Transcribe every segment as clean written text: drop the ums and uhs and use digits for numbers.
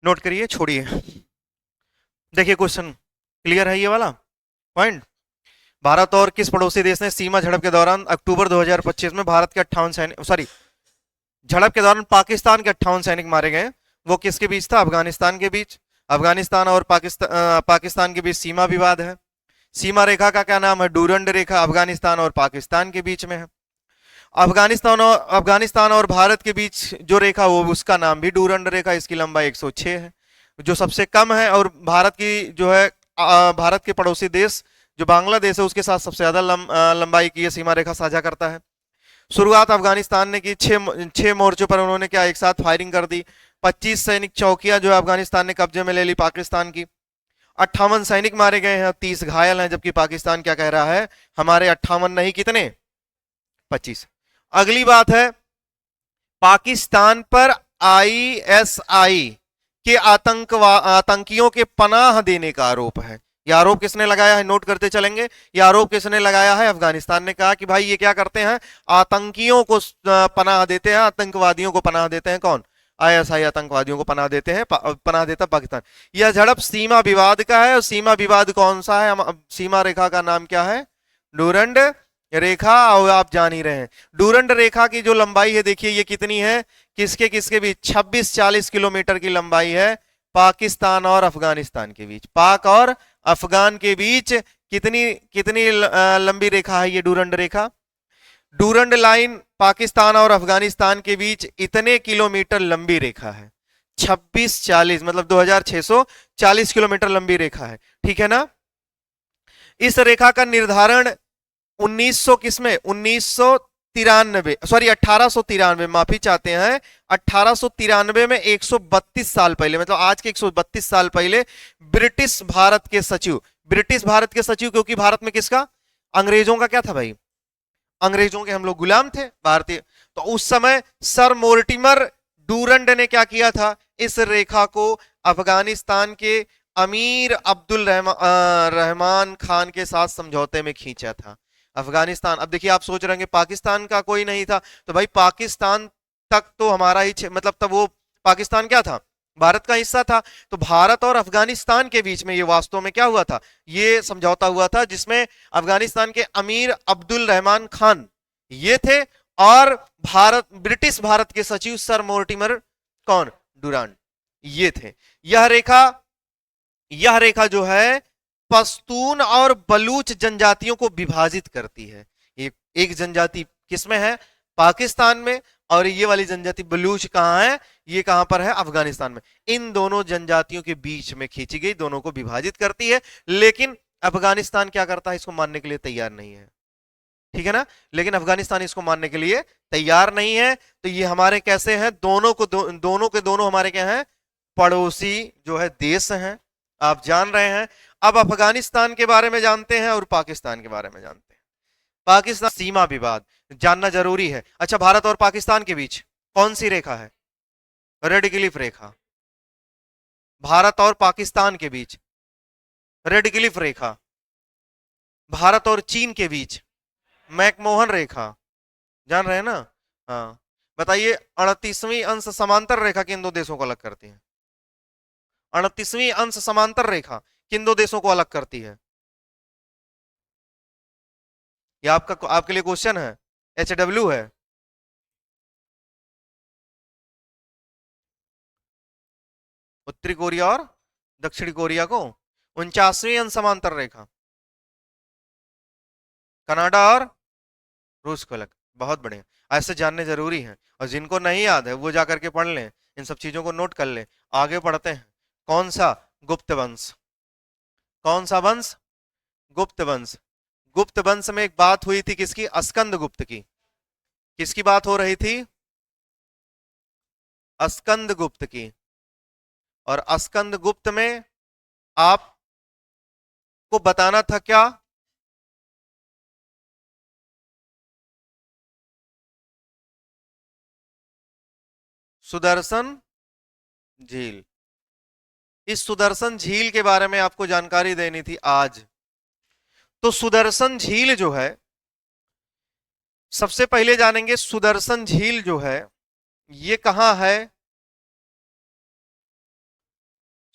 Note करिए, छोड़िए। देखिए क्वेश्चन क्लियर है ये वाला पॉइंट। भारत और किस पड़ोसी देश ने सीमा झड़प के दौरान अक्टूबर 2025 में भारत के 58 सैनिक, सॉरी, झड़प के दौरान पाकिस्तान के 58 सैनिक मारे गए? वो किसके बीच था? अफगानिस्तान के बीच। अफगानिस्तान और पाकिस्तान के बीच सीमा विवाद है। सीमा रेखा का क्या नाम है? डूरंड रेखा। अफगानिस्तान और पाकिस्तान के बीच में है। अफगानिस्तान और भारत के बीच जो रेखा वो उसका नाम भी डूरंड रेखा। इसकी लंबाई 106 है, जो सबसे कम है। और भारत की जो है भारत के पड़ोसी देश जो बांग्लादेश है उसके साथ सबसे ज्यादा लंबाई की ये सीमा रेखा साझा करता है। शुरुआत अफगानिस्तान ने की, छह मोर्चों पर उन्होंने क्या एक साथ फायरिंग कर दी। 25 सैनिक चौकियां जो है अफगानिस्तान ने कब्जे में ले ली पाकिस्तान की। 58 सैनिक मारे गए हैं, 30 घायल हैं, जबकि पाकिस्तान क्या कह रहा है? हमारे 58 नहीं, कितने? 25। अगली बात है, पाकिस्तान पर आईएसआई के आतंकियों के पनाह देने का आरोप है। यह आरोप किसने लगाया है? नोट करते चलेंगे। यह आरोप किसने लगाया है? अफगानिस्तान ने कहा कि भाई ये क्या करते हैं? आतंकियों को पनाह देते हैं, आतंकवादियों को पनाह देते हैं। कौन? आईएसआई आतंकवादियों को पनाह देते हैं, पनाह देता पाकिस्तान। यह झड़प सीमा विवाद का है। और सीमा विवाद कौन सा है? सीमा रेखा का नाम क्या है? डूरंड रेखा। और आप जान ही रहे हैं डूरंड रेखा की जो लंबाई है, देखिए ये कितनी है? किसके किसके बीच? 26-40 किलोमीटर की लंबाई है पाकिस्तान और अफगानिस्तान के बीच। पाक और अफगान के बीच कितनी कितनी लंबी रेखा है ये डूरंड रेखा? डूरंड लाइन पाकिस्तान और अफगानिस्तान के बीच इतने किलोमीटर लंबी रेखा है। 26-40 मतलब 2640 किलोमीटर लंबी रेखा है। ठीक है ना? इस रेखा का निर्धारण 1900 किसमें? 1993, सॉरी 1893, माफी चाहते हैं, 1893 में 132 साल पहले, मतलब आज के 132 साल पहले ब्रिटिश भारत के सचिव, ब्रिटिश भारत के सचिव, क्योंकि भारत में किसका? अंग्रेजों का क्या था भाई? अंग्रेजों के हम लोग गुलाम थे भारतीय। तो उस समय सर मोर्टिमर डूरंड ने क्या किया था? इस रेखा को अफगानिस्तान के अमीर अब्दुल रहमान खान के साथ समझौते में खींचा था। अफगानिस्तान, अब देखिए आप सोच रहे हैं पाकिस्तान का कोई नहीं था, तो भाई पाकिस्तान तक तो हमारा ही मतलब तब वो पाकिस्तान क्या था? भारत का हिस्सा था। तो भारत और अफगानिस्तान के बीच में ये वास्तव में क्या हुआ था? ये समझौता हुआ था जिसमें अफगानिस्तान के अमीर अब्दुल रहमान खान ये थे, और भारत, ब्रिटिश भारत के सचिव सर मोर्टिमर कौन? डुरांड, ये थे। यह रेखा, यह रेखा जो है पश्तून और बलूच जनजातियों को विभाजित करती है। एक जनजाति किसमें है? पाकिस्तान में। और ये वाली जनजाति बलूच कहां है? ये कहां पर है? अफगानिस्तान में। इन दोनों जनजातियों के बीच में खींची गई, दोनों को विभाजित करती है। लेकिन अफगानिस्तान क्या करता है? इसको मानने के लिए तैयार नहीं है। ठीक है ना? लेकिन अफगानिस्तान इसको मानने के लिए तैयार नहीं है। तो ये हमारे कैसे हैं? दोनों के दोनों हमारे क्या हैं? पड़ोसी जो है देश हैं। आप जान रहे हैं। अब अफगानिस्तान के बारे में जानते हैं और पाकिस्तान के बारे में जानते हैं। पाकिस्तान सीमा विवाद जानना जरूरी है। अच्छा, भारत और पाकिस्तान के बीच कौन सी रेखा है? रेड क्लिफ रेखा। भारत और पाकिस्तान के बीच रेड क्लिफ रेखा। भारत और चीन के बीच मैकमोहन रेखा। जान रहे हैं ना? हाँ, बताइए 38वीं अंश समांतर रेखा किन दो देशों को अलग करती है? 38वीं अंश समांतर रेखा किन दो देशों को अलग करती है? ये आपका, आपके लिए क्वेश्चन है, HW है। उत्तरी कोरिया और दक्षिणी कोरिया को 49वीं अंश समांतर रेखा कनाडा और रूस को अलग। बहुत बढ़िया, ऐसे जानने जरूरी है। और जिनको नहीं याद है वो जाकर के पढ़ लें, इन सब चीजों को नोट कर लें। आगे बढ़ते हैं। कौन सा? गुप्त वंश। कौन सा वंश? गुप्त वंश। गुप्त वंश में एक बात हुई थी किसकी? अस्कंद गुप्त की। किसकी बात हो रही थी? अस्कंद गुप्त की। और अस्कंद गुप्त में आपको बताना था क्या? सुदर्शन झील। इस सुदर्शन झील के बारे में आपको जानकारी देनी थी आज। तो सुदर्शन झील जो है, सबसे पहले जानेंगे सुदर्शन झील जो है ये कहां है?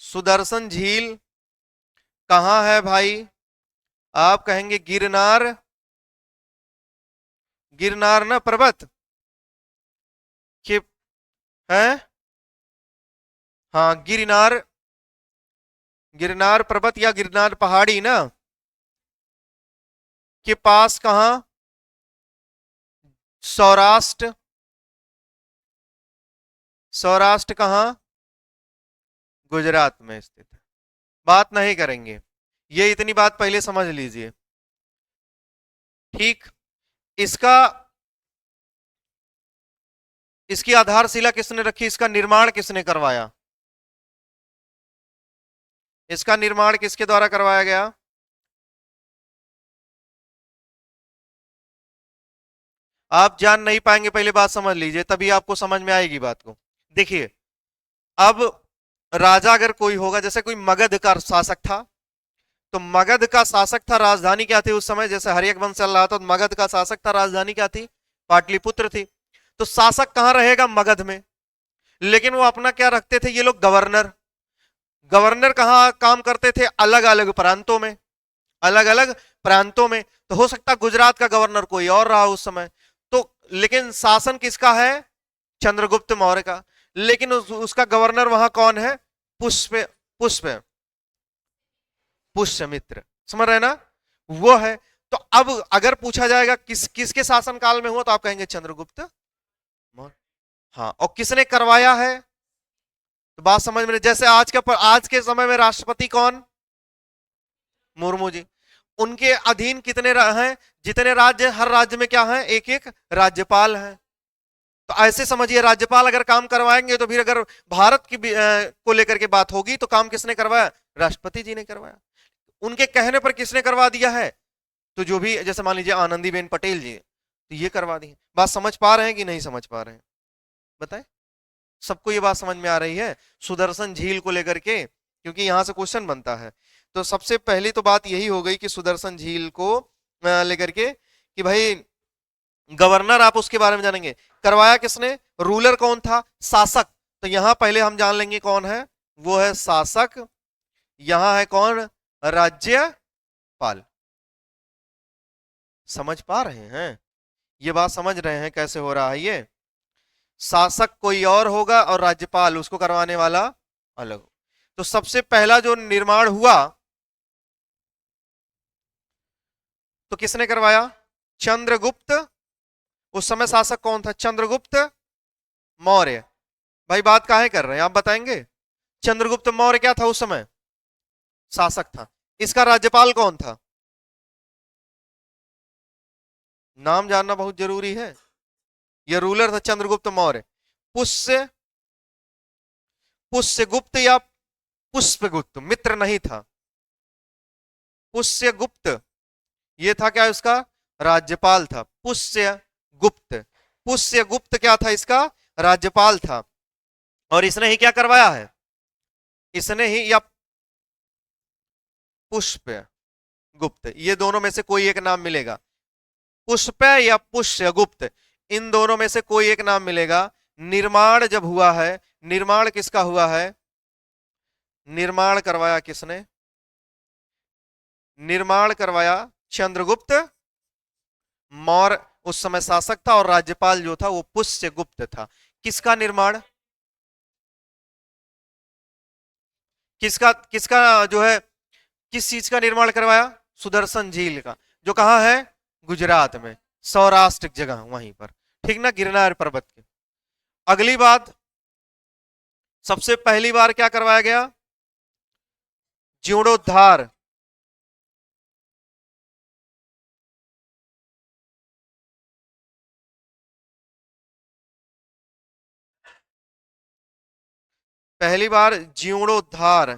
सुदर्शन झील कहाँ है भाई? आप कहेंगे गिरनार, गिरनार ना पर्वत के है। हाँ गिरनार, गिरनार पर्वत या गिरनार पहाड़ी ना के पास कहाँ? सौराष्ट्र, सौराष्ट्र कहाँ? गुजरात में स्थित है। बात नहीं करेंगे, ये इतनी बात पहले समझ लीजिए। ठीक। इसका, इसकी आधारशिला किसने रखी, इसका निर्माण किसने करवाया? इसका निर्माण किसके द्वारा करवाया गया? आप जान नहीं पाएंगे, पहले बात समझ लीजिए तभी आपको समझ में आएगी बात को। देखिए, अब राजा अगर कोई होगा, जैसे कोई मगध का शासक था, तो मगध का शासक था, राजधानी क्या थी उस समय? जैसे हर्यक वंश चल रहा था तो मगध का शासक था, राजधानी क्या थी? पाटलिपुत्र थी। तो शासक कहां रहेगा? मगध में। लेकिन वो अपना क्या रखते थे ये लोग? गवर्नर। गवर्नर कहां काम करते थे? अलग अलग प्रांतों में, अलग अलग प्रांतों में। तो हो सकता है गुजरात का गवर्नर कोई और रहा उस समय। तो लेकिन शासन किसका है? चंद्रगुप्त मौर्य का। लेकिन उसका गवर्नर वहां कौन है? पुष्प, पुष्प, पुष्यमित्र। समझ रहे ना? वो है। तो अब अगर पूछा जाएगा किसके शासन काल में हुआ, तो आप कहेंगे चंद्रगुप्त मौर्य। हाँ, और किसने करवाया है? तो बात समझ में, जैसे आज के समय में राष्ट्रपति कौन? मुर्मू जी। उनके अधीन कितने हैं? जितने राज्य, हर राज्य में क्या है? एक एक राज्यपाल है। तो ऐसे समझिए, राज्यपाल अगर काम करवाएंगे तो फिर अगर भारत की को लेकर के बात होगी तो काम किसने करवाया? राष्ट्रपति जी ने करवाया। उनके कहने पर किसने करवा दिया है? तो जो भी, जैसे मान लीजिए आनंदीबेन पटेल जी, तो ये करवा दी। बात समझ पा रहे हैं कि नहीं समझ पा रहे हैं? बताएं। सबको ये बात समझ में आ रही है सुदर्शन झील को लेकर के? क्योंकि यहां से क्वेश्चन बनता है। तो सबसे पहली तो बात यही हो गई कि सुदर्शन झील को लेकर के कि भाई गवर्नर आप उसके बारे में जानेंगे, करवाया किसने, रूलर कौन था, शासक। तो यहां पहले हम जान लेंगे कौन है, वो है शासक। यहां है कौन? राज्यपाल। समझ पा रहे हैं? ये बात समझ रहे हैं कैसे हो रहा है ये? शासक कोई और होगा और राज्यपाल उसको करवाने वाला अलग हो। तो सबसे पहला जो निर्माण हुआ तो किसने करवाया? चंद्रगुप्त। उस समय शासक कौन था? चंद्रगुप्त मौर्य। भाई बात काहे कर रहे हैं, आप बताएंगे? चंद्रगुप्त मौर्य क्या था उस समय? शासक था। इसका राज्यपाल कौन था? नाम जानना बहुत जरूरी है। यह रूलर था चंद्रगुप्त मौर्य। पुष्य, पुष्यगुप्त या पुष्पगुप्त, मित्र नहीं था। पुष्यगुप्त ये था क्या? उसका राज्यपाल था पुष्यगुप्त। पुष्यगुप्त क्या था? इसका राज्यपाल था। और इसने ही क्या करवाया है? इसने ही, या पुष्प गुप्त, ये दोनों में से कोई एक नाम मिलेगा। पुष्प या पुष्यगुप्त, इन दोनों में से कोई एक नाम मिलेगा। निर्माण जब हुआ है, निर्माण किसका हुआ है? निर्माण करवाया किसने? निर्माण करवाया चंद्रगुप्त मौर्य। उस समय शासक था और राज्यपाल जो था वो पुष्यगुप्त था। किसका निर्माण? किसका किसका जो है, किस चीज का निर्माण करवाया? सुदर्शन झील का, जो कहां है? गुजरात में, सौराष्ट्र जगह वहीं पर। ठीक ना, गिरनार पर्वत के। अगली बात, सबसे पहली बार क्या करवाया गया? जीर्णोद्धार। पहली बार जीर्णोद्धार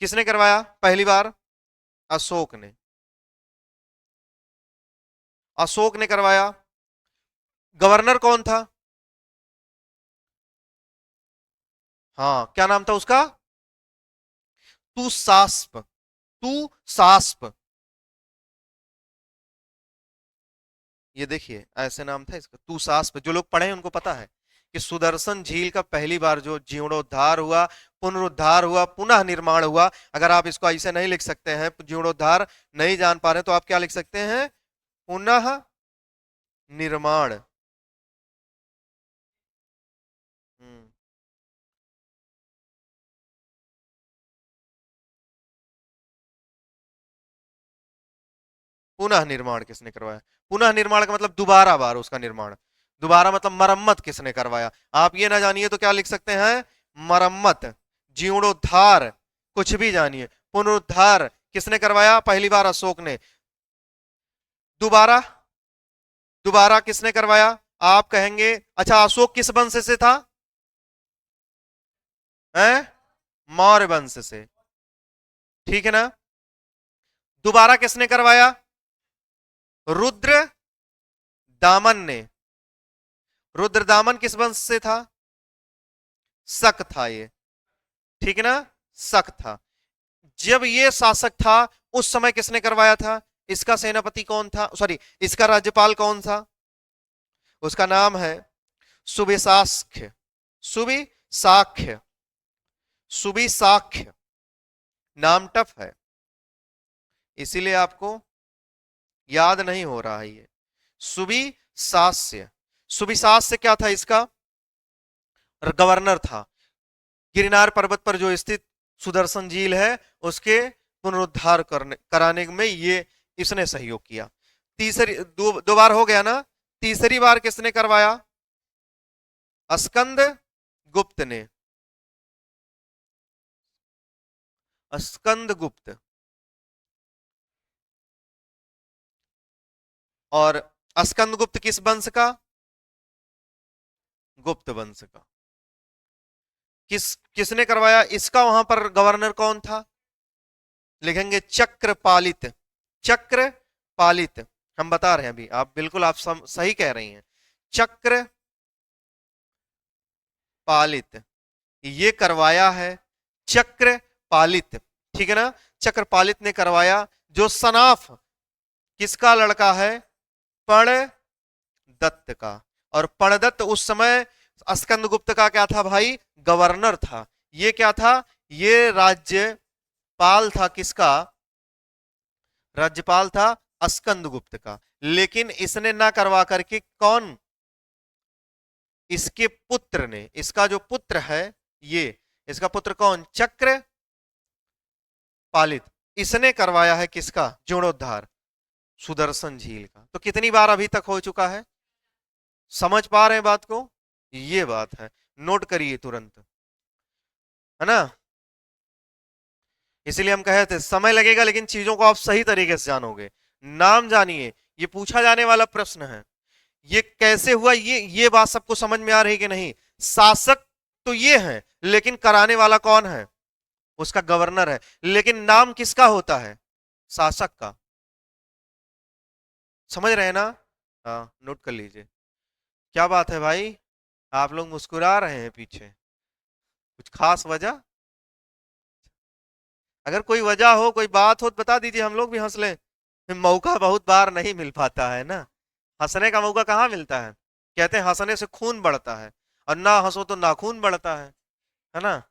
किसने करवाया पहली बार? अशोक ने। अशोक ने करवाया। गवर्नर कौन था? हाँ, क्या नाम था उसका? तू सास्प, तू सास्प। ये देखिए ऐसे नाम था इसका, तूसास पे। जो लोग पढ़े हैं उनको पता है कि सुदर्शन झील का पहली बार जो जीर्णोद्धार हुआ, पुनरुद्धार हुआ, पुनः निर्माण हुआ। अगर आप इसको ऐसे नहीं लिख सकते हैं, जीर्णोद्धार नहीं जान पा रहे, तो आप क्या लिख सकते हैं? पुनः निर्माण। हम्म, पुनः निर्माण किसने करवाया? पुनः निर्माण का मतलब दोबारा बार उसका निर्माण। दोबारा मतलब मरम्मत किसने करवाया? आप ये ना जानिए तो क्या लिख सकते हैं? मरम्मत। जीर्णोद्धार कुछ भी जानिए। पुनरुद्धार किसने करवाया? पहली बार अशोक ने। दोबारा, दोबारा किसने करवाया? आप कहेंगे अच्छा अशोक किस वंश से था? हैं? मौर्य वंश से। ठीक है ना? दोबारा किसने करवाया? रुद्र दामन ने। रुद्र दामन किस वंश से था? शक था ये। ठीक है ना? शक था। जब ये शासक था उस समय किसने करवाया था? इसका सेनापति कौन था, सॉरी इसका राज्यपाल कौन था? उसका नाम है सुबिसाख्य। सुबिसाख्य। सुबिसाख्य। नाम टफ है, इसीलिए आपको याद नहीं हो रहा है ये। सुबिसास्य। सुबिसास्य क्या था? इसका गवर्नर था। गिरनार पर्वत पर जो स्थित सुदर्शन झील है उसके पुनरुद्धार करने कराने में ये इसने सहयोग किया। तीसरी दो बार हो गया ना? तीसरी बार किसने करवाया? स्कंद गुप्त ने। स्कंद गुप्त। और स्कंद गुप्त किस वंश का? गुप्त वंश का। किसने करवाया? इसका वहां पर गवर्नर कौन था? लिखेंगे चक्रपालित। चक्रपालित। हम बता रहे हैं अभी, आप बिल्कुल आप सही कह रही हैं। चक्र पालित ये करवाया है। चक्रपालित। ठीक है ना? चक्रपालित ने करवाया, जो सनाफ किसका लड़का है? प्रणदत्त का। और प्रणदत्त उस समय स्कंदगुप्त का क्या था भाई? गवर्नर था। ये क्या था? ये राज्यपाल था। किसका राज्यपाल था? स्कंदगुप्त का। लेकिन इसने ना करवा करके कौन? इसके पुत्र ने। इसका जो पुत्र है ये, इसका पुत्र कौन? चक्र पालित। इसने करवाया है किसका जीर्णोद्धार? सुदर्शन झील का। तो कितनी बार अभी तक हो चुका है? समझ पा रहे हैं बात को? ये बात है, नोट करिए तुरंत, है ना? इसीलिए हम कहे थे समय लगेगा लेकिन चीजों को आप सही तरीके से जानोगे। नाम जानिए, ये पूछा जाने वाला प्रश्न है। ये कैसे हुआ, ये बात सबको समझ में आ रही कि नहीं? शासक तो ये है, लेकिन कराने वाला कौन है? उसका गवर्नर है। लेकिन नाम किसका होता है? शासक का। समझ रहे हैं ना? हाँ, नोट कर लीजिए। क्या बात है भाई, आप लोग मुस्कुरा रहे हैं पीछे, कुछ खास वजह? अगर कोई वजह हो, कोई बात हो तो बता दीजिए, हम लोग भी हंस लें। मौका बहुत बार नहीं मिल पाता है ना, हंसने का मौका कहाँ मिलता है? कहते हैं हंसने से खून बढ़ता है, और ना हंसो तो नाखून बढ़ता है ना?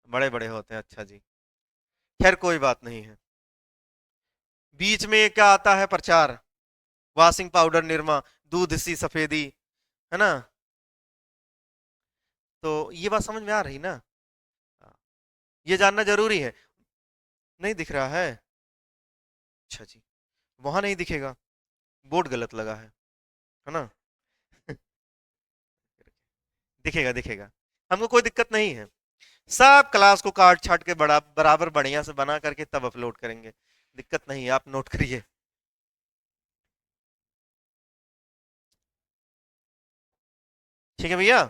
बड़े बड़े होते हैं, अच्छा जी। खैर कोई बात नहीं है। बीच में ये क्या आता है? प्रचार, वॉशिंग पाउडर, निरमा, दूध सी सफेदी, है ना? तो ये बात समझ में आ रही ना? हाँ, ये जानना जरूरी है। नहीं दिख रहा है? अच्छा जी, वहां नहीं दिखेगा, बोर्ड गलत लगा है ना? दिखेगा दिखेगा, हमको कोई दिक्कत नहीं है। सब क्लास को काट छाट के बड़ा बराबर बढ़िया से बना करके तब अपलोड करेंगे, दिक्कत नहीं है, आप नोट करिए। ठीक है भैया?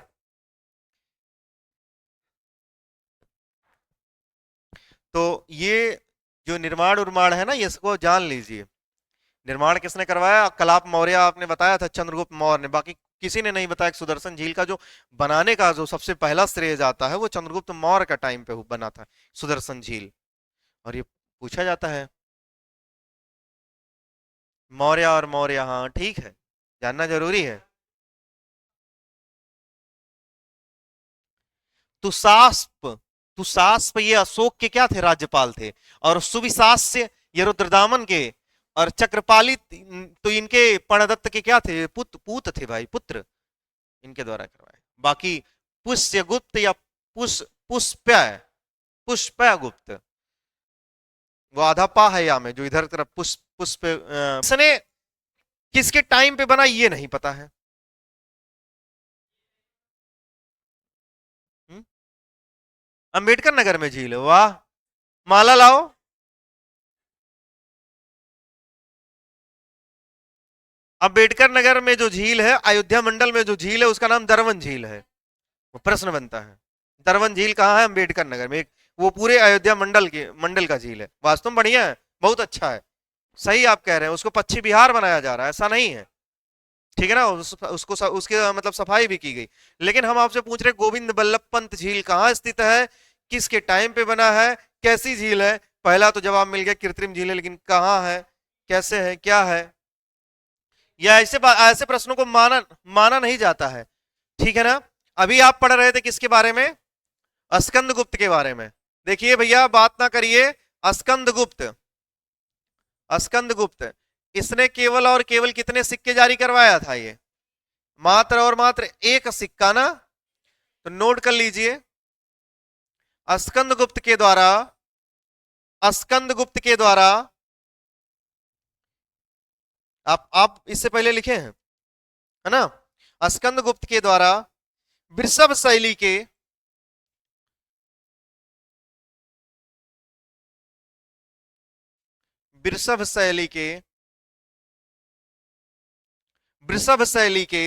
तो ये जो निर्माण उर्माण है ना, ये इसको जान लीजिए। निर्माण किसने करवाया? कलाप मौर्य आपने बताया था, चंद्रगुप्त मौर्य ने। बाकी किसी ने नहीं बताया कि सुदर्शन झील का जो बनाने का जो सबसे पहला श्रेय जाता है वो चंद्रगुप्त मौर्य का टाइम पे बना था सुदर्शन झील। और ये पूछा जाता है। मौर्य और मौर्य, हाँ ठीक है, जानना जरूरी है। तुसास्प, तुसास्प ये अशोक के क्या थे, राज्यपाल थे। और सुविशास्य ये रुद्रदामन के। और चक्रपाली तो इनके प्रणदत्त के क्या थे, पूत थे भाई, पुत्र, इनके द्वारा करवाए। बाकी पुष्यगुप्त या पुष्प्य, पुष्प्य गुप्त, वो आधा पा है या में, जो इधर तरफ पुष्प इसने किसके टाइम पे बना ये नहीं पता है। हम्म? अंबेडकर नगर में झील है, वाह, माला लाओ। अंबेडकर नगर में जो झील है, अयोध्या मंडल में जो झील है, उसका नाम दरवन झील है। वो प्रश्न बनता है, दरवन झील कहाँ है, अंबेडकर नगर में। एक वो पूरे अयोध्या मंडल का झील है, वास्तव में बढ़िया है, बहुत अच्छा है। सही आप कह रहे हैं, उसको पश्चिम बिहार बनाया जा रहा है, ऐसा नहीं है। ठीक है ना, उसके मतलब सफाई भी की गई। लेकिन हम आपसे पूछ रहे गोविंद बल्लभ पंत झील कहाँ स्थित है, किसके टाइम पे बना है, कैसी झील है। पहला तो जवाब मिल गया, कृत्रिम झील है, लेकिन कहाँ है, कैसे है, क्या है। या ऐसे प्रश्नों को माना माना नहीं जाता है। ठीक है ना। अभी आप पढ़ रहे थे किसके बारे में, स्कंद गुप्त के बारे में। देखिए भैया, बात ना करिए। स्कंद गुप्त, स्कंद गुप्त, इसने केवल और केवल कितने सिक्के जारी करवाया था, ये मात्र और मात्र एक सिक्का ना। तो नोट कर लीजिए, स्कंद गुप्त के द्वारा, स्कंद गुप्त के द्वारा, आप इससे पहले लिखे हैं, है ना। स्कंद गुप्त के द्वारा वृषभ शैली के, वृषभ शैली के, वृषभ शैली के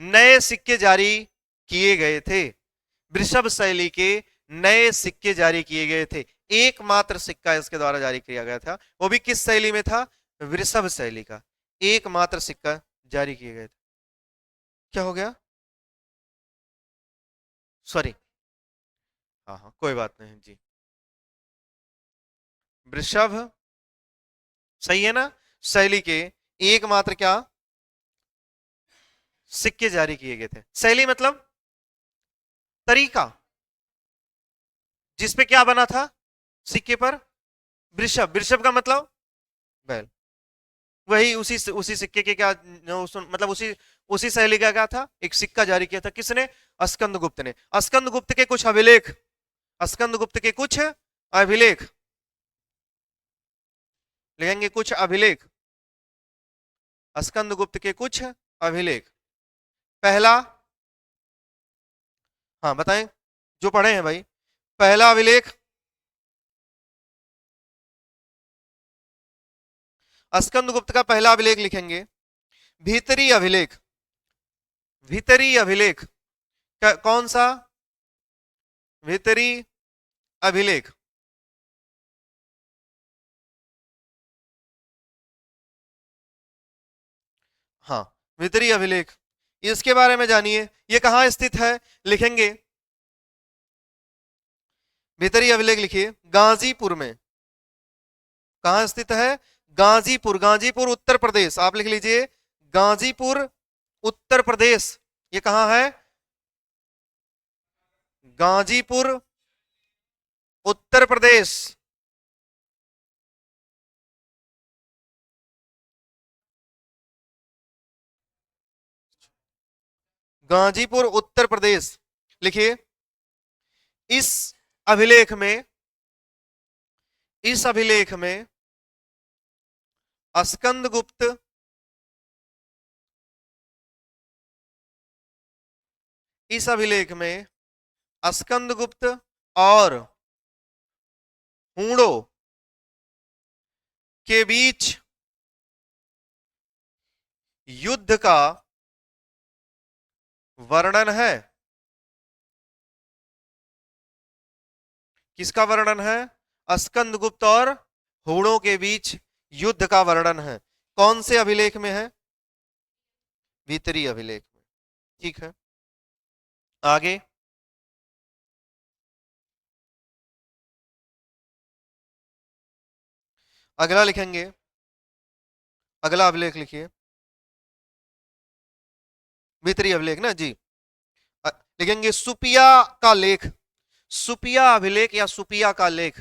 नए सिक्के जारी किए गए थे। वृषभ शैली के नए सिक्के जारी किए गए थे। एकमात्र सिक्का इसके द्वारा जारी किया गया था, वो भी किस शैली में था, वृषभ शैली का एकमात्र सिक्का जारी किए गए थे। क्या हो गया, सॉरी, हाँ हाँ कोई बात नहीं जी। वृषभ, सही है ना, शैली के एकमात्र क्या, सिक्के जारी किए गए थे। शैली मतलब तरीका, जिसपे क्या बना था, सिक्के पर वृषभ, वृषभ का मतलब बैल। वही उसी सिक्के के क्या, मतलब उसी शैली का क्या था, एक सिक्का जारी किया था, किसने, स्कंद गुप्त ने। स्कंद गुप्त के कुछ अभिलेख, स्कंद गुप्त के कुछ अभिलेख लिखेंगे, कुछ अभिलेख, स्कंद गुप्त के कुछ अभिलेख। पहला, हाँ बताएं, जो पढ़े हैं भाई। पहला अभिलेख, स्कंद गुप्त का पहला अभिलेख लिखेंगे, भीतरी अभिलेख, भीतरी अभिलेख, कौन सा, भीतरी अभिलेख। हाँ, भीतरी अभिलेख, इसके बारे में जानिए, ये कहाँ स्थित है, लिखेंगे, भीतरी अभिलेख लिखिए गाजीपुर में। कहाँ स्थित है, गाजीपुर, गाजीपुर उत्तर प्रदेश, आप लिख लीजिए गाजीपुर उत्तर प्रदेश। ये कहाँ है, गाजीपुर उत्तर प्रदेश। गाजीपुर उत्तर प्रदेश लिखिए। इस अभिलेख में, इस अभिलेख में स्कंद गुप्त, इस अभिलेख में स्कंद गुप्त और हूणों के बीच युद्ध का वर्णन है। किसका वर्णन है, स्कंद गुप्त और हूणों के बीच युद्ध का वर्णन है। कौन से अभिलेख में है, भीतरी अभिलेख में। ठीक है, आगे अगला लिखेंगे, अगला अभिलेख लिखिए, भीतरी अभिलेख ना जी। लिखेंगे सुपिया का लेख, सुपिया अभिलेख या सुपिया का लेख।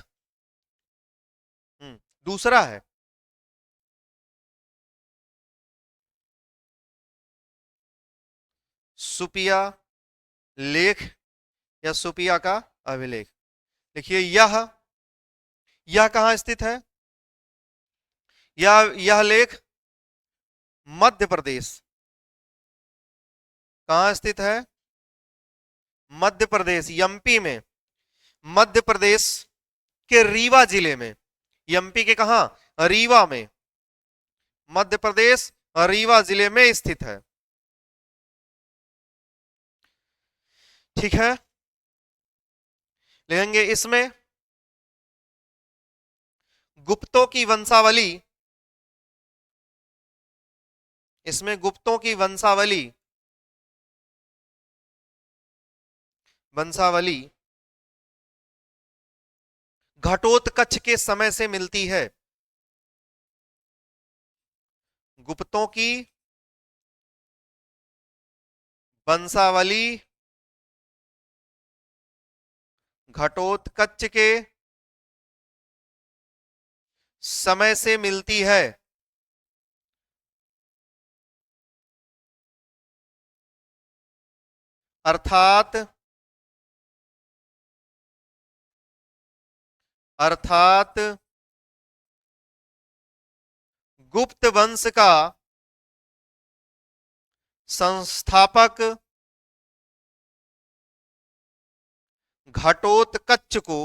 दूसरा है सुपिया लेख या सुपिया का अभिलेख। देखिए यह कहां स्थित है? यह लेख मध्य प्रदेश, कहां स्थित है? मध्य प्रदेश, एमपी में, मध्य प्रदेश के रीवा जिले में, एमपी के कहा? रीवा में, मध्य प्रदेश रीवा जिले में स्थित है। ठीक है, लिखेंगे इसमें गुप्तों की वंशावली, इसमें गुप्तों की वंशावली, वंशावली घटोत्कच के समय से मिलती है। गुप्तों की वंशावली घटोत्कच के समय से मिलती है, अर्थात अर्थात गुप्त वंश का संस्थापक घटोत्कच को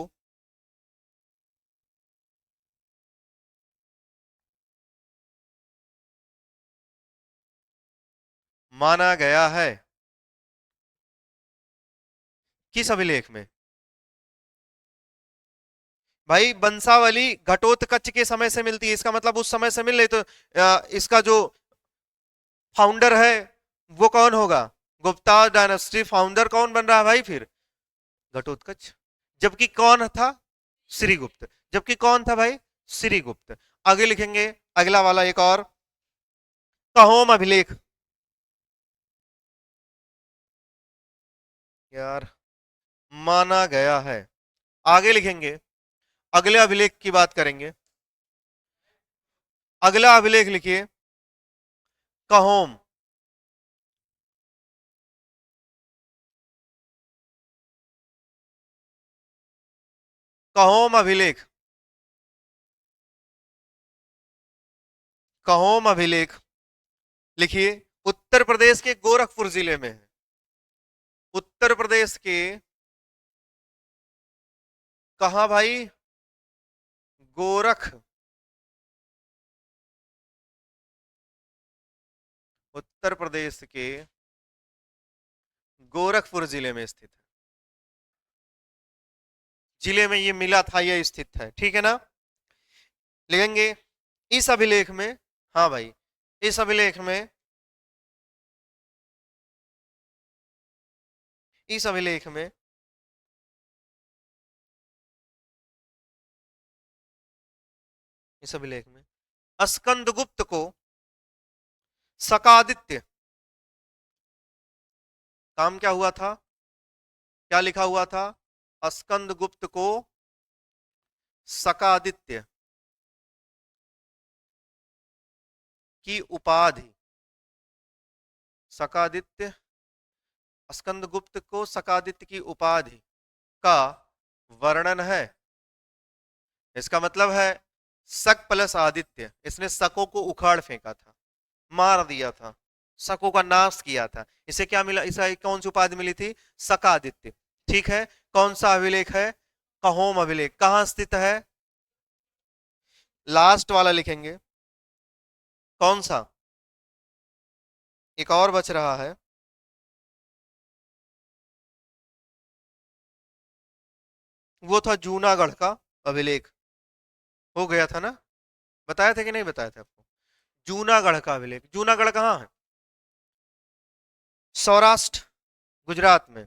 माना गया है। किस अभिलेख में? भाई वंशावली घटोत्कच के समय से मिलती है, इसका मतलब उस समय से मिल रही, तो इसका जो फाउंडर है वो कौन होगा? गुप्ता डायनेस्टी फाउंडर कौन बन रहा है भाई फिर? घटोत्कच। जबकि कौन था? श्रीगुप्त। जबकि कौन था भाई? श्रीगुप्त। आगे लिखेंगे अगला वाला एक और, कहोम अभिलेख। यार माना गया है। आगे लिखेंगे, अगले अभिलेख की बात करेंगे। अगला अभिलेख लिखिए कहोम। कहोम अभिलेख, कहोम अभिलेख लिखिए उत्तर प्रदेश के गोरखपुर जिले में है। उत्तर प्रदेश के कहा भाई? गोरख, उत्तर प्रदेश के गोरखपुर जिले में स्थित है। जिले में ये मिला था, ये स्थित है। ठीक है ना? लिखेंगे इस अभिलेख में, हाँ भाई, इस अभिलेख में, इस अभिलेख में इस अभिलेख में स्कंदगुप्त को सकादित्य, काम क्या हुआ था? क्या लिखा हुआ था? स्कंदगुप्त को सकादित्य की उपाधि, सकादित्य, स्कंदगुप्त को सकादित्य की उपाधि का वर्णन है। इसका मतलब है शक प्लस आदित्य, इसने शकों को उखाड़ फेंका था, मार दिया था, शकों का नाश किया था। इसे क्या मिला? इसे कौन सी उपाधि मिली थी? सकादित्य। ठीक है, कौन सा अभिलेख है? कहोम अभिलेख। कहां स्थित है? लास्ट वाला लिखेंगे, कौन सा? एक और बच रहा है, वो था जूनागढ़ का अभिलेख। हो गया था ना? बताया था कि नहीं बताया था आपको? जूनागढ़ का अभिलेख। जूनागढ़ कहाँ है? सौराष्ट्र, गुजरात में।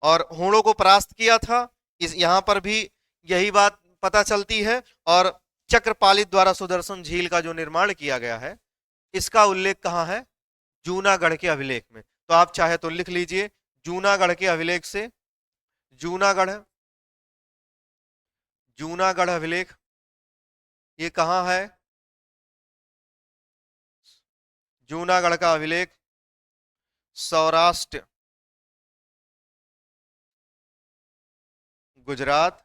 और हूणों को परास्त किया था, इस यहां पर भी यही बात पता चलती है। और चक्रपालित द्वारा सुदर्शन झील का जो निर्माण किया गया है, इसका उल्लेख कहाँ है? जूनागढ़ के अभिलेख में। तो आप चाहे तो लिख लीजिए, जूनागढ़ के अभिलेख से, जूनागढ़, जूनागढ़ अभिलेख ये कहाँ है? जूनागढ़ का अभिलेख सौराष्ट्र, गुजरात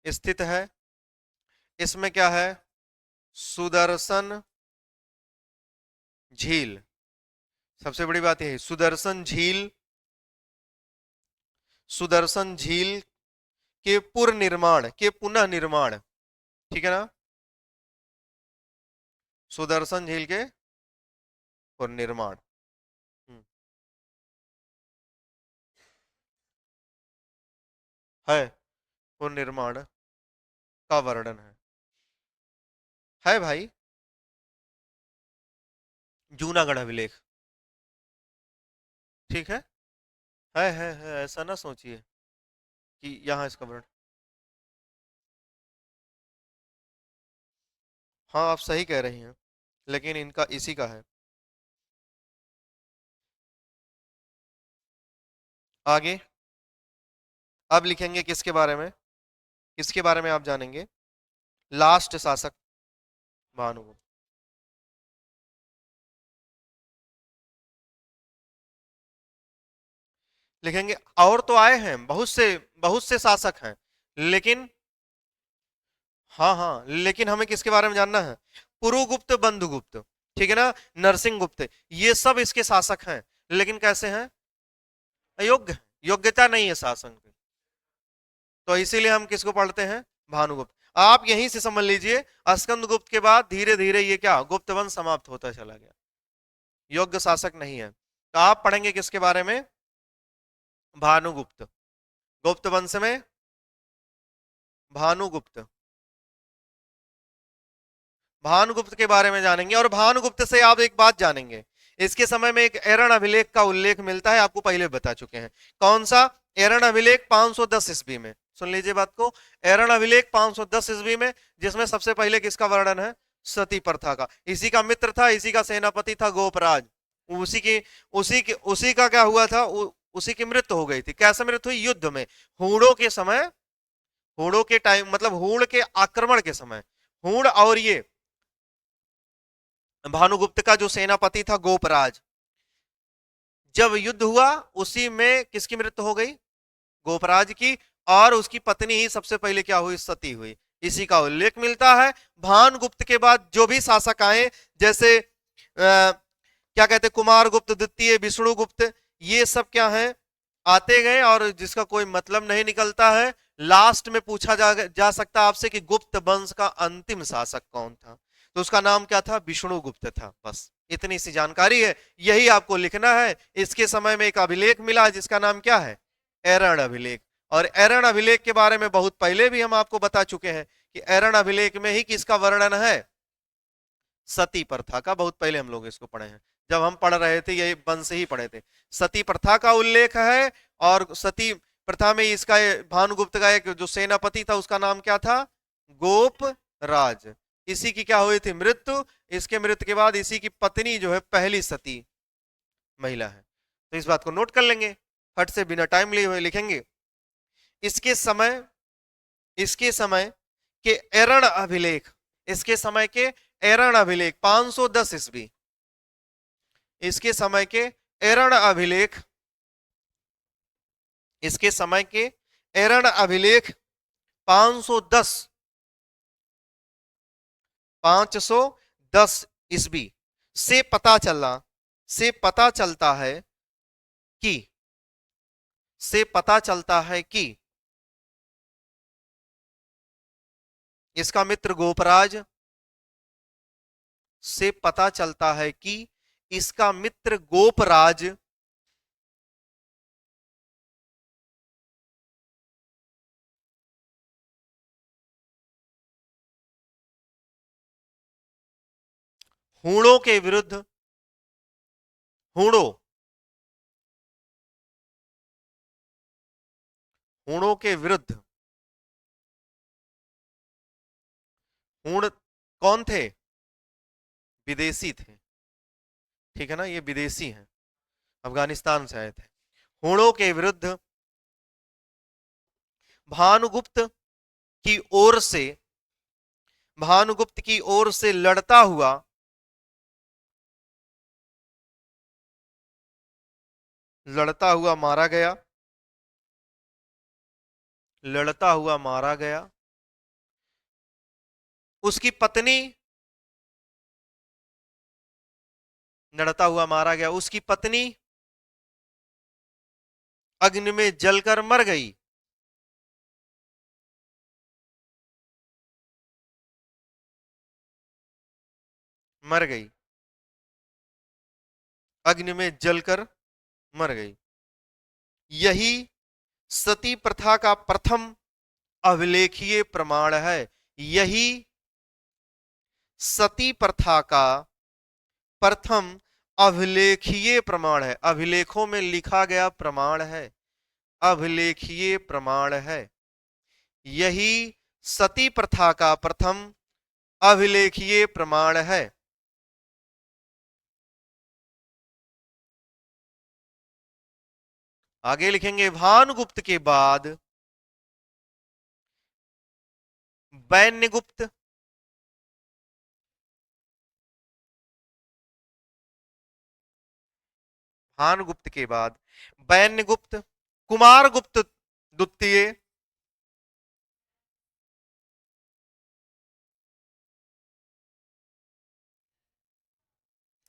स्थित है। इसमें क्या है? सुदर्शन झील। सबसे बड़ी बात यह है, सुदर्शन झील, सुदर्शन झील के पुनर्निर्माण, के पुनः निर्माण, ठीक है ना? सुदर्शन झील के पुनर्निर्माण। है, पुनर्निर्माण का वर्णन है भाई, जूनागढ़ अभिलेख, ठीक है। है, ऐसा ना सोचिए कि यहाँ इसका वर्णन। हाँ आप सही कह रही हैं, लेकिन इनका इसी का है। आगे अब लिखेंगे किसके बारे में? किसके बारे में आप जानेंगे? लास्ट शासक भानुगुप्त। लिखेंगे, और तो आए हैं बहुत से शासक हैं, लेकिन हाँ हाँ, लेकिन हमें किसके बारे में जानना है? पुरुगुप्त, बंधुगुप्त, ठीक है ना, नरसिंह गुप्त, ये सब इसके शासक हैं, लेकिन कैसे हैं? अयोग्य हैं, योग्यता नहीं है शासन की। तो इसीलिए हम किसको पढ़ते हैं? भानुगुप्त। आप यहीं से समझ लीजिए, स्कंदगुप्त के बाद धीरे धीरे ये क्या, गुप्त वंश समाप्त होता चला गया, योग्य शासक नहीं है। तो आप पढ़ेंगे किसके बारे में? भानुगुप्त, गुप्त वंश में भानुगुप्त, भानुगुप्त के बारे में जानेंगे। और भानुगुप्त से आप एक बात जानेंगे, इसके समय में एक एरण अभिलेख का उल्लेख मिलता है, आपको पहले बता चुके हैं। कौन सा? एरण अभिलेख 510 ईस्वी में। सुन लीजिए बात को, एरण अभिलेख 510 ईस्वी में, जिसमें सबसे पहले किसका वर्णन है? सती प्रथा का। इसी का मित्र था, इसी का सेनापति था गोपराज। उसी का क्या हुआ था? उसी की मृत्यु हो गई थी। कैसे मृत्यु हुई? युद्ध में, हूणों के समय, हूणों के टाइम, मतलब हूण के आक्रमण के समय, हूण और ये भानुगुप्त का जो सेनापति था गोपराज, जब युद्ध हुआ उसी में किसकी मृत्यु हो गई? गोपराज की। और उसकी पत्नी ही सबसे पहले क्या हुई? सती हुई। इसी का उल्लेख मिलता है। भानुगुप्त के बाद जो भी शासक आए, जैसे क्या कहते, कुमार गुप्त द्वितीय, विष्णुगुप्त, ये सब क्या है, आते गए और जिसका कोई मतलब नहीं निकलता है। लास्ट में पूछा जा सकता है आपसे कि गुप्त वंश का अंतिम शासक कौन था, तो उसका नाम क्या था? विष्णुगुप्त था। बस इतनी सी जानकारी है, यही आपको लिखना है। इसके समय में एक अभिलेख मिला जिसका नाम क्या है? एरण अभिलेख। और एरण अभिलेख के बारे में बहुत पहले भी हम आपको बता चुके हैं कि एरण अभिलेख में ही किसका वर्णन है? सती प्रथा का। बहुत पहले हम लोग इसको पढ़े हैं, जब हम पढ़ रहे थे, ये वंश ही पढ़े थे। सती प्रथा का उल्लेख है। और सती प्रथा में इसका भानुगुप्त का एक जो सेनापति था उसका नाम क्या था? गोपराज। इसी की क्या हुई थी? मृत्यु। इसके मृत्यु के बाद इसी की पत्नी जो है पहली सती महिला है। तो इस बात को नोट कर लेंगे, फट से बिना टाइम लिए हुए लिखेंगे। इसके समय, इसके समय के एरण अभिलेख, इसके समय के एरण अभिलेख 510 ईस्वी, इसके समय के एरण अभिलेख, इसके समय के एरण अभिलेख 510, 510 ईस्वी से पता चला, से पता चलता है कि, से पता चलता है कि इसका मित्र गोपराज, से पता चलता है कि इसका मित्र गोपराज हूणों के विरुद्ध, हूणों, हूणों के विरुद्ध हूण कौन थे? विदेशी थे, ठीक है ना, ये विदेशी हैं, अफगानिस्तान से आए थे। हूणों के विरुद्ध भानुगुप्त की ओर से, भानुगुप्त की ओर से लड़ता हुआ मारा गया, लड़ता हुआ मारा गया। उसकी पत्नी, लड़ता हुआ मारा गया, उसकी पत्नी अग्नि में जलकर मर गई। मर गई, अग्नि में जलकर मर गई। यही सती प्रथा का प्रथम अभिलेखीय प्रमाण है। यही सती प्रथा का प्रथम अभिलेखीय प्रमाण है, अभिलेखों में लिखा गया प्रमाण है, अभिलेखीय प्रमाण है। यही सती प्रथा का प्रथम अभिलेखीय प्रमाण है। आगे लिखेंगे, भानुगुप्त के बाद वैन्यगुप्त, भानुगुप्त के बाद वैन्यगुप्त, कुमारगुप्त द्वितीय,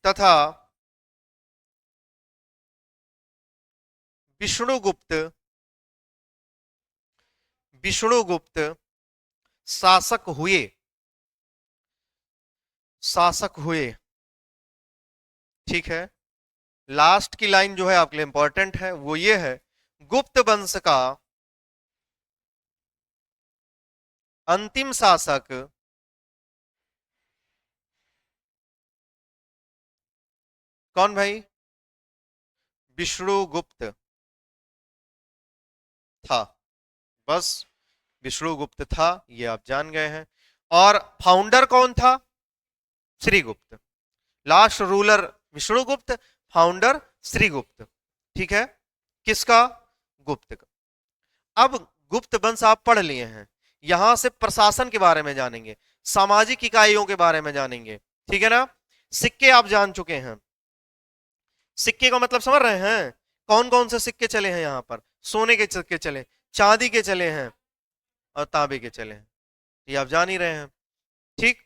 तथा विष्णुगुप्त, विष्णुगुप्त शासक हुए, शासक हुए। ठीक है, लास्ट की लाइन जो है आपके लिए इंपॉर्टेंट है, वो ये है, गुप्त वंश का अंतिम शासक कौन भाई? विष्णुगुप्त था, बस विष्णुगुप्त था, ये आप जान गए हैं। और फाउंडर कौन था? Shrigupta. Last ruler Vishnugupta, founder Shrigupta. ठीक है, किसका? गुप्त का। अब गुप्त वंश आप पढ़ लिए हैं, यहां से प्रशासन के बारे में जानेंगे, सामाजिक इकाइयों के बारे में जानेंगे, ठीक है ना। सिक्के आप जान चुके हैं, सिक्के का मतलब समझ रहे हैं? कौन कौन से सिक्के चले हैं यहाँ पर? सोने के सिक्के चले, चांदी के चले हैं, और तांबे के चले हैं, ये आप जान ही रहे हैं। ठीक,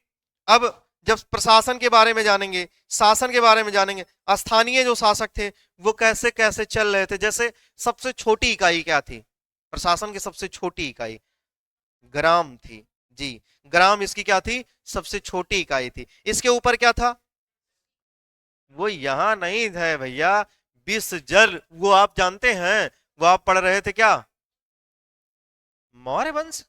अब जब प्रशासन के बारे में जानेंगे, शासन के बारे में जानेंगे, स्थानीय जो शासक थे वो कैसे कैसे चल रहे थे। जैसे सबसे छोटी इकाई क्या थी? प्रशासन की सबसे छोटी इकाई ग्राम थी। जी, ग्राम इसकी क्या थी? सबसे छोटी इकाई थी। इसके ऊपर क्या था? वो यहां नहीं है भैया, विष जल, वो आप जानते हैं, वो आप पढ़ रहे थे क्या? मौर्य वंश।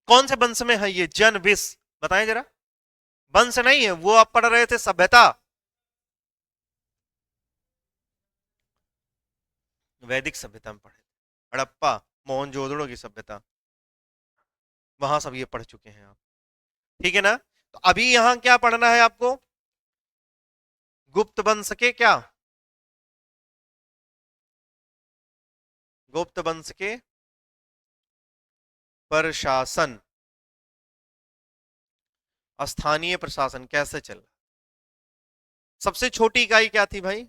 कौन से वंश में है ये जन विष? बताएं जरा। वंश नहीं है वो, आप पढ़ रहे थे सभ्यता, वैदिक सभ्यता में पढ़े थे, हड़प्पा मोहनजोदड़ो की सभ्यता, वहां सब ये पढ़ चुके हैं आप, ठीक है ना। तो अभी यहां क्या पढ़ना है आपको? गुप्त वंश के क्या? गुप्त वंश के प्रशासन, स्थानीय प्रशासन कैसे चला। सबसे छोटी इकाई क्या थी भाई?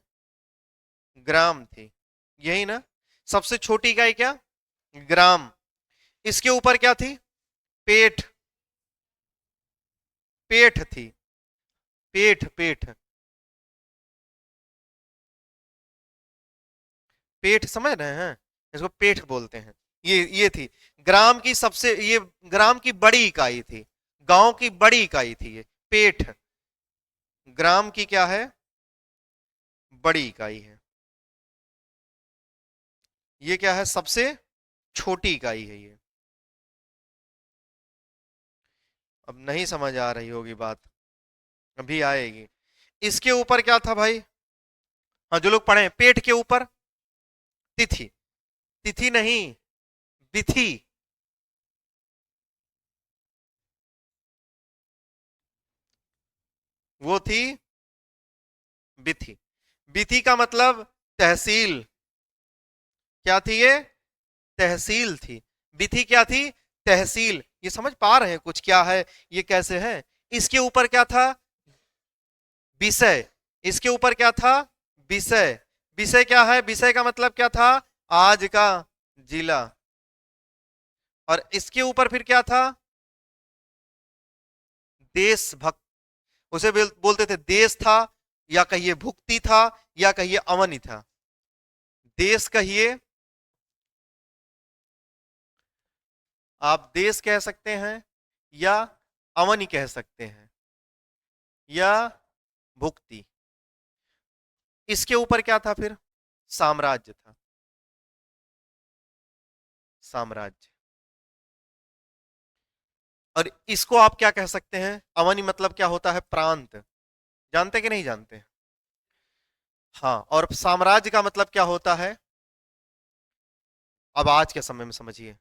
ग्राम थी, यही ना। सबसे छोटी इकाई क्या? ग्राम। इसके ऊपर क्या थी? पेठ, पेठ थी, पेठ पेठ, पेठ समझ रहे हैं, इसको पेठ बोलते हैं। ये थी ग्राम की सबसे, ये ग्राम की बड़ी इकाई थी, गांव की बड़ी इकाई थी ये पेठ। ग्राम की क्या है? बड़ी इकाई है। ये क्या है? सबसे छोटी इकाई है ये। अब नहीं समझ आ रही होगी बात, अभी आएगी। इसके ऊपर क्या था भाई? हाँ, जो लोग पढ़े पेट के ऊपर तिथि, तिथि नहीं, विधि, वो थी बिथी। बिथी का मतलब तहसील। क्या थी ये? तहसील थी। बिथी क्या थी? तहसील। ये समझ पा रहे हैं कुछ क्या है, ये कैसे है? इसके ऊपर क्या था? विषय। इसके ऊपर क्या था? विषय। विषय क्या है? विषय का मतलब क्या था? आज का जिला। और इसके ऊपर फिर क्या था? देशभक्त। उसे बोलते थे देश था, या कहिए भुक्ति था, या कहिए अवनी था। देश कहिए, आप देश कह सकते हैं, या अवनी कह सकते हैं, या भुक्ति। इसके ऊपर क्या था फिर? साम्राज्य था। साम्राज्य। और इसको आप क्या कह सकते हैं? अवनी मतलब क्या होता है? प्रांत। जानते कि नहीं जानते? हाँ। और साम्राज्य का मतलब क्या होता है? अब आज के समय में समझिए,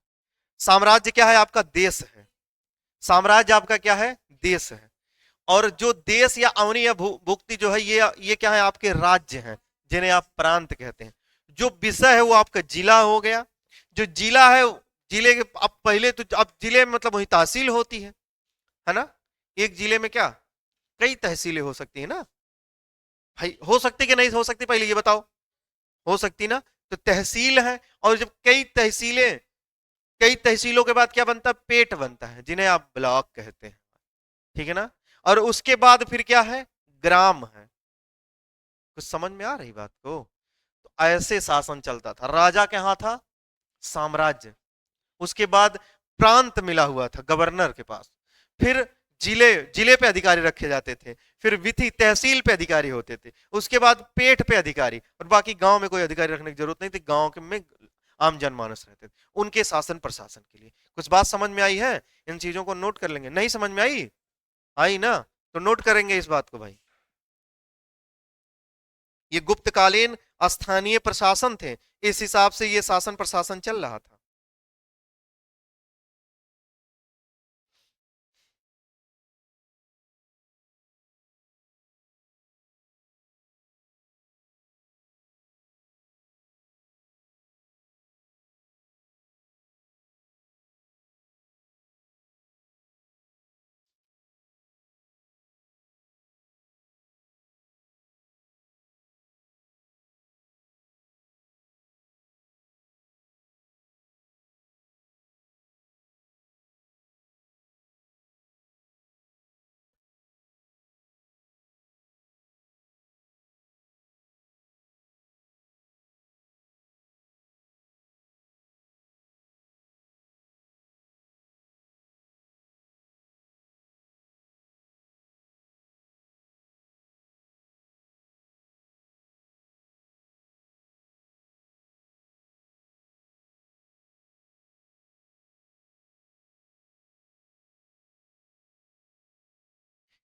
साम्राज्य क्या है? आपका देश है। साम्राज्य आपका क्या है? देश है। और जो देश या अवनी या भुक्ति जो है, ये क्या है? आपके राज्य हैं, जिन्हें आप प्रांत कहते हैं। जो विषय है वो आपका जिला हो गया। जो जिला है, जिले के अब पहले तो, अब जिले में मतलब वही तहसील होती है ना? एक जिले में क्या कई तहसीलें हो सकती है ना भाई? हो सकती कि नहीं हो सकती, पहले ये बताओ। हो सकती ना? तो तहसील है। और जब कई तहसीलें, कई तहसीलों के बाद क्या बनता है? पेट बनता है, जिन्हें आप ब्लॉक कहते हैं। ठीक है ना? और उसके बाद फिर क्या है? ग्राम है। कुछ समझ में आ रही बात को? तो ऐसे शासन चलता था। राजा के यहाँ था साम्राज्य, उसके बाद प्रांत मिला हुआ था गवर्नर के पास, फिर जिले, जिले पे अधिकारी रखे जाते थे, फिर विधि तहसील पे अधिकारी होते थे, उसके बाद पेठ पे अधिकारी, और बाकी गांव में कोई अधिकारी रखने की जरूरत नहीं थी। गांव के में आम जनमानस रहते थे उनके शासन प्रशासन के लिए। कुछ बात समझ में आई है? इन चीजों को नोट कर लेंगे। नहीं समझ में आई? आई ना? तो नोट करेंगे इस बात को भाई। ये गुप्तकालीन स्थानीय प्रशासन थे, इस हिसाब से ये शासन प्रशासन चल रहा था।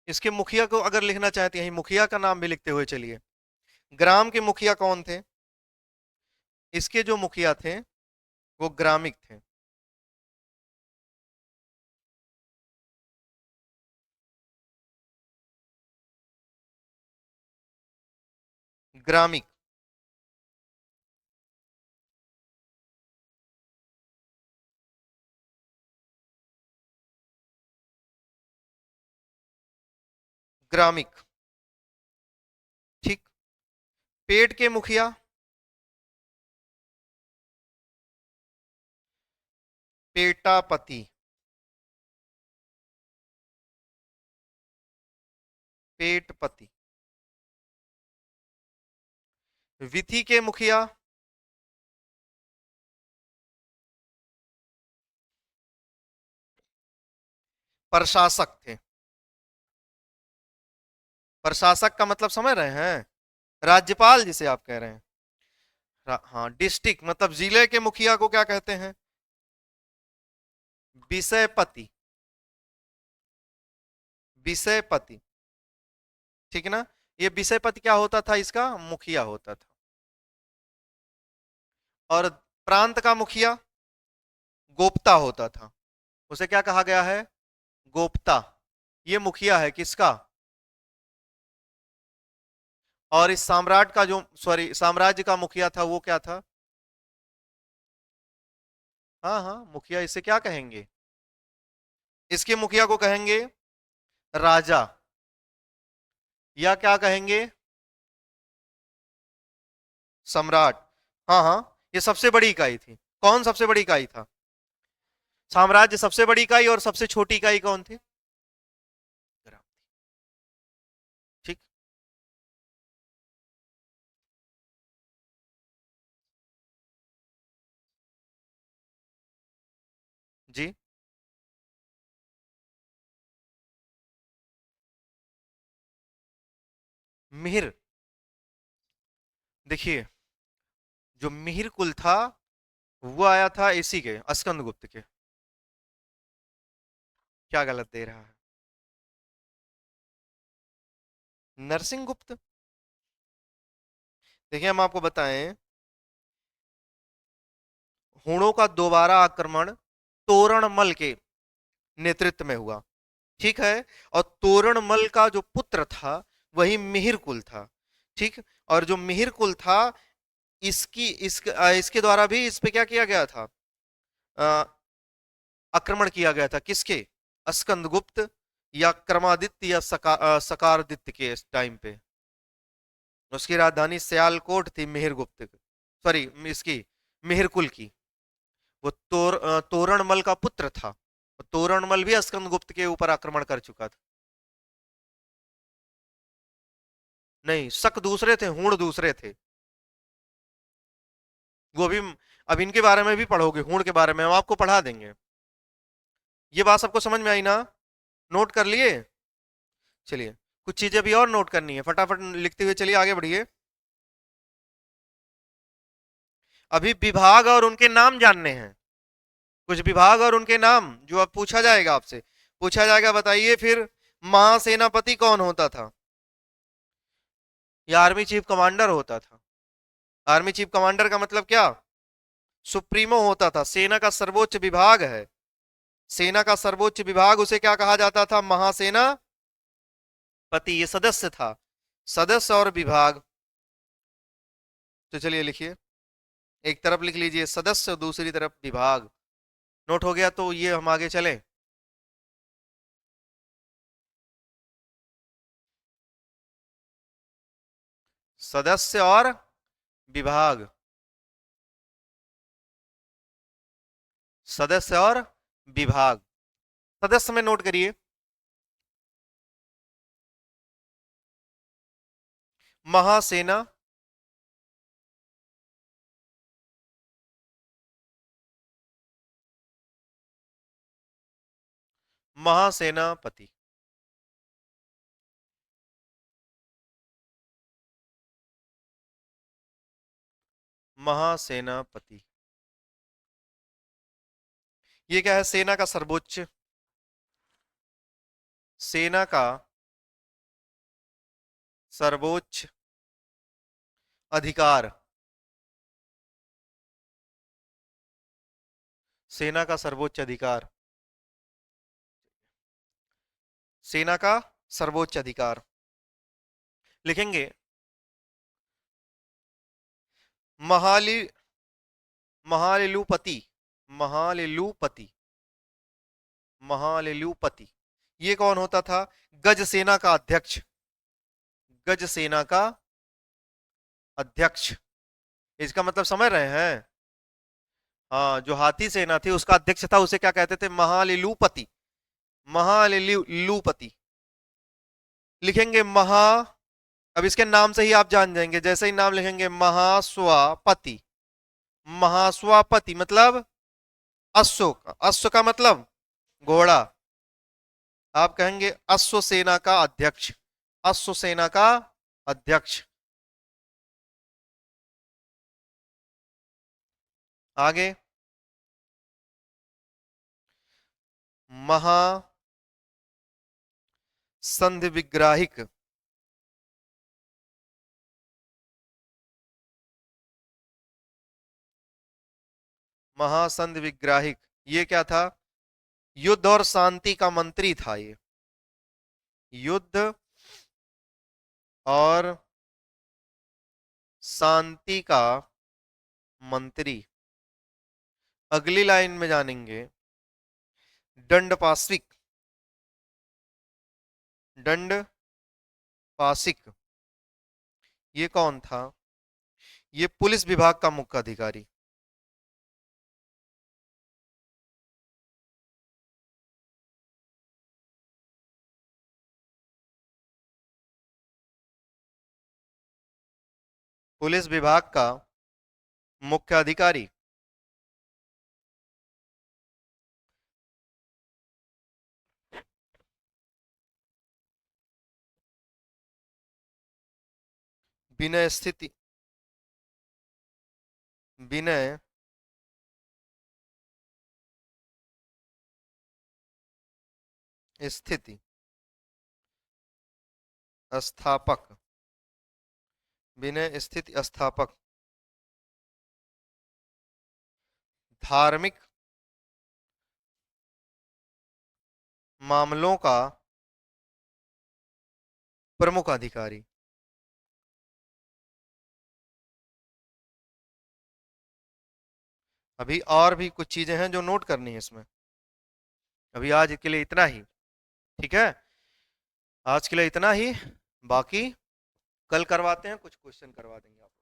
इसके मुखिया को अगर लिखना चाहते हैं, मुखिया का नाम भी लिखते हुए चलिए। ग्राम के मुखिया कौन थे? इसके जो मुखिया थे वो ग्रामिक थे। ग्रामिक। ग्रामिक। ठीक। पेट के मुखिया? पेटापति। पेटपति। विधि के मुखिया? प्रशासक थे। प्रशासक का मतलब समझ रहे हैं? राज्यपाल जिसे आप कह रहे हैं। हाँ, डिस्ट्रिक्ट मतलब जिले के मुखिया को क्या कहते हैं? विषयपति। विषयपति। ठीक है ना? ये विषयपति क्या होता था? इसका मुखिया होता था। और प्रांत का मुखिया गोप्ता होता था। उसे क्या कहा गया है? गोप्ता। ये मुखिया है किसका? और इस साम्राज्य का जो सॉरी साम्राज्य का मुखिया था वो क्या था? हाँ हाँ, मुखिया इसे क्या कहेंगे? इसके मुखिया को कहेंगे राजा, या क्या कहेंगे? सम्राट। हाँ हाँ, ये सबसे बड़ी इकाई थी। कौन सबसे बड़ी इकाई था? साम्राज्य सबसे बड़ी इकाई, और सबसे छोटी इकाई कौन थी? ग्राम। ठीक। जी। मिहिर। देखिए, जो मिहिर कुल था वो आया था इसी के, स्कंदगुप्त के। क्या गलत दे रहा है? नरसिंह गुप्त। देखिए, हम आपको बताएं, हुणों का दोबारा आक्रमण तोरणमल के नेतृत्व में हुआ। ठीक है। और तोरणमल का जो पुत्र था वही मिहिर कुल था। ठीक। और जो मिहिर कुल था, इसके द्वारा भी इस पे क्या किया गया था? अ, आक्रमण किया गया था। किसके? स्कंदगुप्त या क्रमादित्य या सकारदित्य के इस टाइम पे। उसकी राजधानी सियालकोट थी, मिहिरगुप्त। सॉरी, इसकी मिहिर कुल की। वो तोरणमल का पुत्र था। तोरणमल भी स्कंदगुप्त के ऊपर आक्रमण कर चुका था। नहीं, शक दूसरे थे, हूण दूसरे थे। वो भी अब इनके बारे में भी पढ़ोगे, हूण के बारे में हम आपको पढ़ा देंगे। ये बात सबको समझ में आई ना? नोट कर लिए? चलिए, कुछ चीजें भी और नोट करनी है, फटाफट लिखते हुए चलिए, आगे बढ़िए। अभी विभाग और उनके नाम जानने हैं। कुछ विभाग और उनके नाम जो अब पूछा जाएगा आपसे। पूछा जाएगा, बताइए फिर, महासेनापति कौन होता था? या आर्मी चीफ कमांडर होता था? आर्मी चीफ कमांडर का मतलब क्या? सुप्रीमो होता था। सेना का सर्वोच्च विभाग है। सेना का सर्वोच्च विभाग, उसे क्या कहा जाता था? महासेना पति। ये सदस्य था। सदस्य और विभाग। तो चलिए लिखिए, एक तरफ लिख लीजिए सदस्य और दूसरी तरफ विभाग। नोट हो गया? तो ये हम आगे चलें। सदस्य और विभाग। सदस्य और विभाग। सदस्य में नोट करिए, महासेना महासेनापति। महासेनापति। ये क्या है? सेना का सर्वोच्च, सेना का सर्वोच्च अधिकार। सेना का सर्वोच्च अधिकार। सेना का सर्वोच्च अधिकार लिखेंगे। महाली महालेलुपति। महालेलुपति। महालेलुपति। ये कौन होता था? गज सेना का अध्यक्ष। गज सेना का अध्यक्ष। इसका मतलब समझ रहे हैं? हाँ, जो हाथी सेना थी उसका अध्यक्ष था, उसे क्या कहते थे? महालेलुपति। महालेलुपति। लिखेंगे महा। अब इसके नाम से ही आप जान जाएंगे, जैसे ही नाम लिखेंगे महास्वापति। महास्वापति मतलब अश्व का। अश्व का मतलब घोड़ा। आप कहेंगे अश्व सेना का अध्यक्ष। अश्व सेना का अध्यक्ष। आगे, महासंधि विग्राहिक। महासंधि विग्राहिक, ये क्या था? युद्ध और शांति का मंत्री था ये। युद्ध और शांति का मंत्री। अगली लाइन में जानेंगे दंड पाशिक। दंड पाशिक ये कौन था? ये पुलिस विभाग का मुख्य अधिकारी। पुलिस विभाग का मुख्य अधिकारी। विनय स्थिति, विनय स्थिति स्थापक। विनय स्थिति स्थापक। धार्मिक मामलों का प्रमुख अधिकारी। अभी और भी कुछ चीजें हैं जो नोट करनी है इसमें। अभी आज के लिए इतना ही। ठीक है, आज के लिए इतना ही। बाकी कल करवाते हैं, कुछ क्वेश्चन करवा देंगे आप।